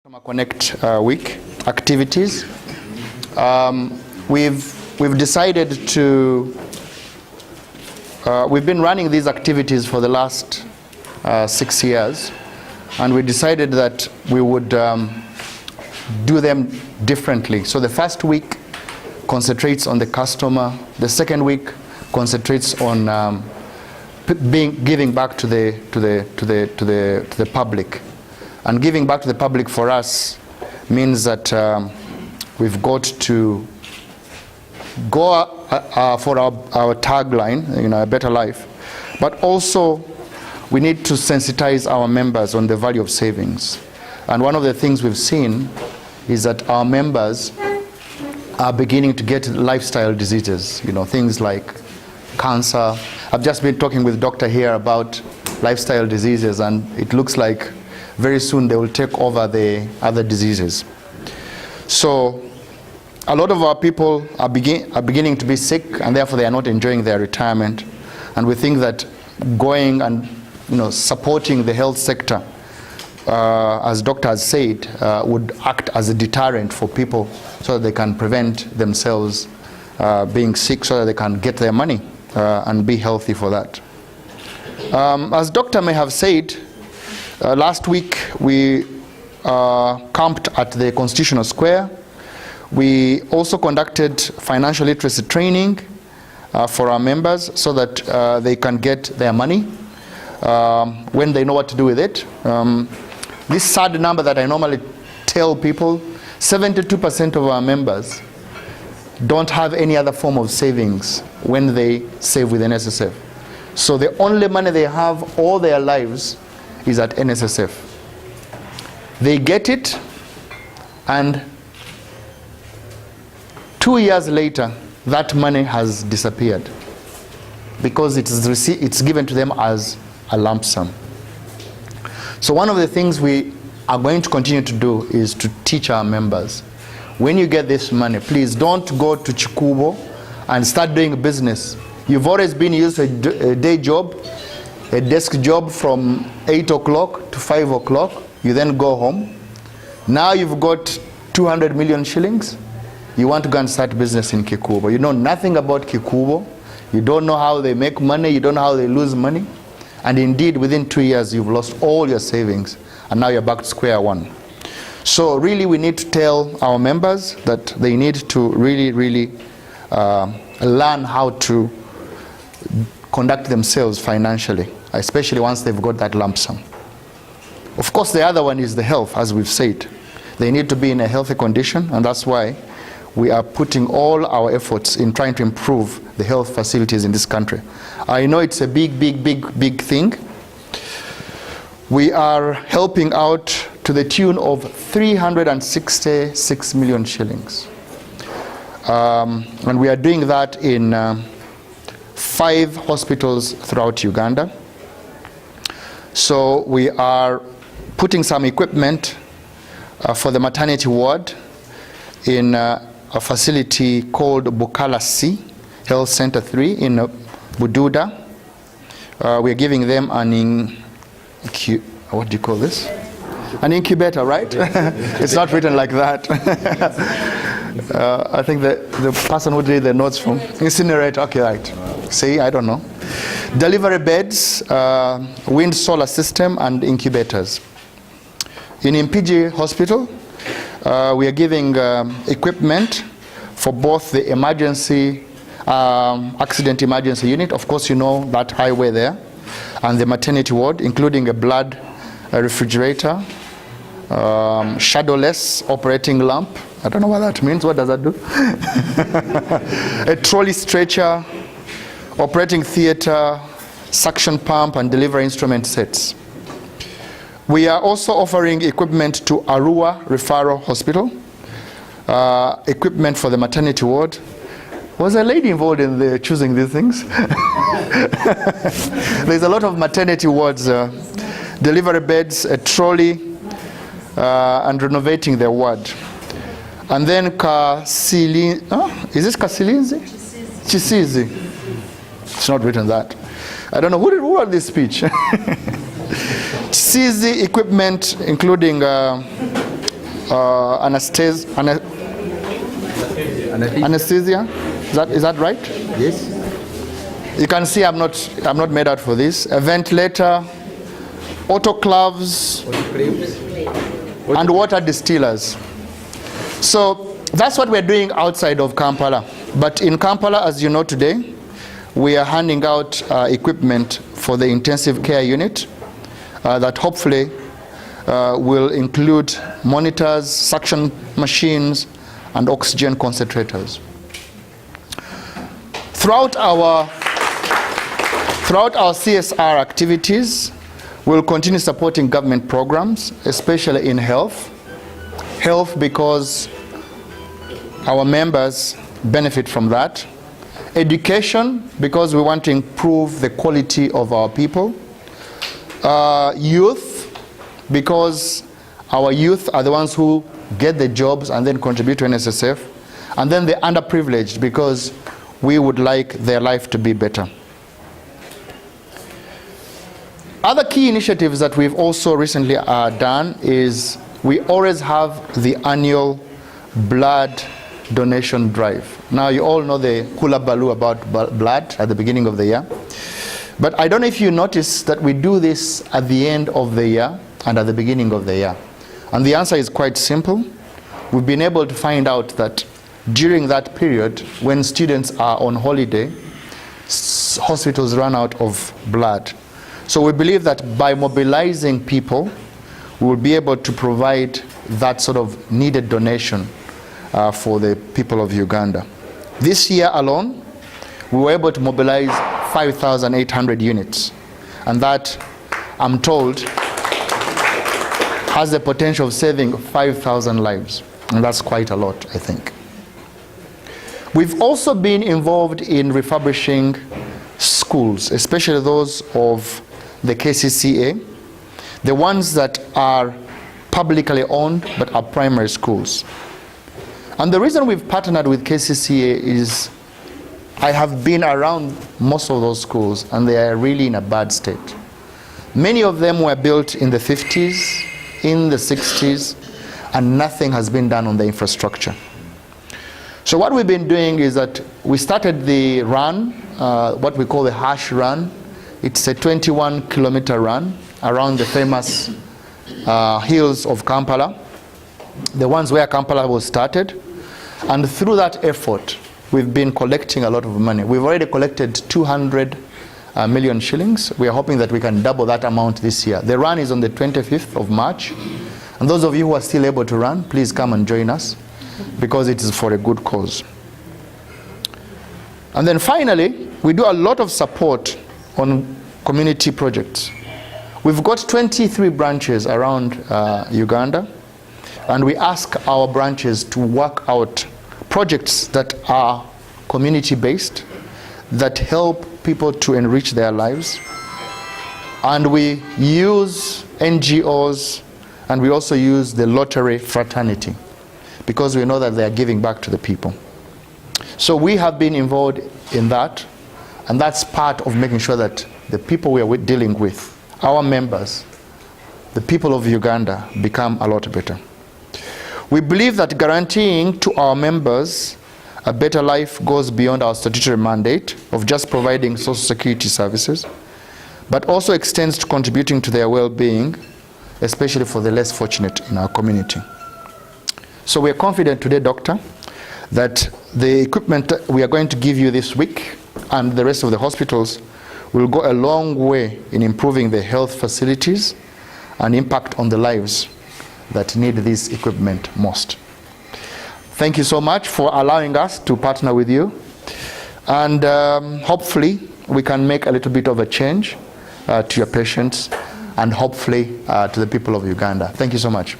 Customer Connect week activities. We've decided to we've been running these activities for the last 6 years, and we decided that we would do them differently. So the first week concentrates on the customer. The second week concentrates on giving back to the public. And giving back to the public for us means that we've got to go for our tagline, a better life, but also we need to sensitize our members on the value of savings. And one of the things we've seen is that our members are beginning to get lifestyle diseases, things like cancer. I've just been talking with Dr. here about lifestyle diseases, and it looks like very soon they will take over the other diseases. So a lot of our people are beginning to be sick, and therefore they are not enjoying their retirement. And we think that going and supporting the health sector, as doctors said, would act as a deterrent for people so that they can prevent themselves being sick, so that they can get their money and be healthy for that. As Doctor may have said, last week we camped at the Constitutional Square. We also conducted financial literacy training for our members so that they can get their money when they know what to do with it. This sad number that I normally tell people, 72% of our members don't have any other form of savings when they save with NSSF. So the only money they have all their lives is at NSSF. They get it, and 2 years later that money has disappeared because it's given to them as a lump sum. So one of the things we are going to continue to do is to teach our members, when you get this money, please don't go to Chikubo and start doing business. You've always been used to a day job, a desk job from 8 o'clock to 5 o'clock. You then go home. Now you've got 200 million shillings. You want to go and start business in Kikubo. You know nothing about Kikubo. You don't know how they make money. You don't know how they lose money. And indeed, within 2 years, you've lost all your savings. And now you're back to square one. So really, we need to tell our members that they need to really learn how to conduct themselves financially, especially once they've got that lump sum. Of course, the other one is the health, as we've said. They need to be in a healthy condition, and that's why we are putting all our efforts in trying to improve the health facilities in this country. I know it's a big thing. We are helping out to the tune of 366 million shillings. And we are doing that in 5 hospitals throughout Uganda. So we are putting some equipment for the maternity ward in a facility called Bukala C Health Center 3 in Bududa. We are giving them an what do you call this? An incubator, right? It's not written like that. I think the person who did the notes from incinerator. Okay, right. See, I don't know. Delivery beds, wind solar system, and incubators. In Impigi Hospital, we are giving equipment for both the emergency, accident emergency unit, of course you know that highway there, and the maternity ward, including a blood refrigerator, shadowless operating lamp. I don't know what that means. What does that do? A trolley stretcher, operating theater, suction pump, and delivery instrument sets. We are also offering equipment to Arua Referral Hospital, equipment for the maternity ward. Was a lady involved in choosing these things? There's a lot of maternity wards, delivery beds, a trolley, and renovating their ward. And then is this Kasilinzi? Chisizi. It's not written that. I don't know, who wrote this speech? CZ equipment, including anesthesia. Is that right? Yes. You can see I'm not made out for this. A ventilator, autoclaves, and water distillers. So that's what we're doing outside of Kampala. But in Kampala, as you know today, we are handing out equipment for the intensive care unit that hopefully will include monitors, suction machines, and oxygen concentrators. Throughout our CSR activities, we'll continue supporting government programs, especially in health. Health because our members benefit from that. Education because we want to improve the quality of our people. Youth because our youth are the ones who get the jobs and then contribute to NSSF. And then the underprivileged because we would like their life to be better. Other key initiatives that we've also recently done is we always have the annual blood donation drive. Now you all know the hula baloo about blood at the beginning of the year. But I don't know if you notice that we do this at the end of the year and at the beginning of the year. And the answer is quite simple. We've been able to find out that during that period, when students are on holiday, hospitals run out of blood. So we believe that by mobilizing people, we will be able to provide that sort of needed donation for the people of Uganda. This year alone, we were able to mobilize 5,800 units. And that, I'm told, has the potential of saving 5,000 lives. And that's quite a lot, I think. We've also been involved in refurbishing schools, especially those of the KCCA, the ones that are publicly owned but are primary schools. And the reason we've partnered with KCCA is I have been around most of those schools and they are really in a bad state. Many of them were built in the 50s, in the 60s, and nothing has been done on the infrastructure. So what we've been doing is that we started the run, what we call the Hash Run. It's a 21-kilometer run around the famous hills of Kampala, the ones where Kampala was started. And through that effort, we've been collecting a lot of money. We've already collected 200 million shillings. We are hoping that we can double that amount this year. The run is on the 25th of March. And those of you who are still able to run, please come and join us, because it is for a good cause. And then finally, we do a lot of support on community projects. We've got 23 branches around Uganda, and we ask our branches to work out projects that are community-based, that help people to enrich their lives. And we use NGOs, and we also use the lottery fraternity, because we know that they are giving back to the people. So we have been involved in that, and that's part of making sure that the people we are dealing with, our members, the people of Uganda, become a lot better. We believe that guaranteeing to our members a better life goes beyond our statutory mandate of just providing social security services, but also extends to contributing to their well-being, especially for the less fortunate in our community. So we are confident today, Doctor, that the equipment we are going to give you this week and the rest of the hospitals will go a long way in improving the health facilities and impact on the lives that need this equipment most. Thank you so much for allowing us to partner with you, and hopefully we can make a little bit of a change to your patients and hopefully to the people of Uganda. Thank you so much.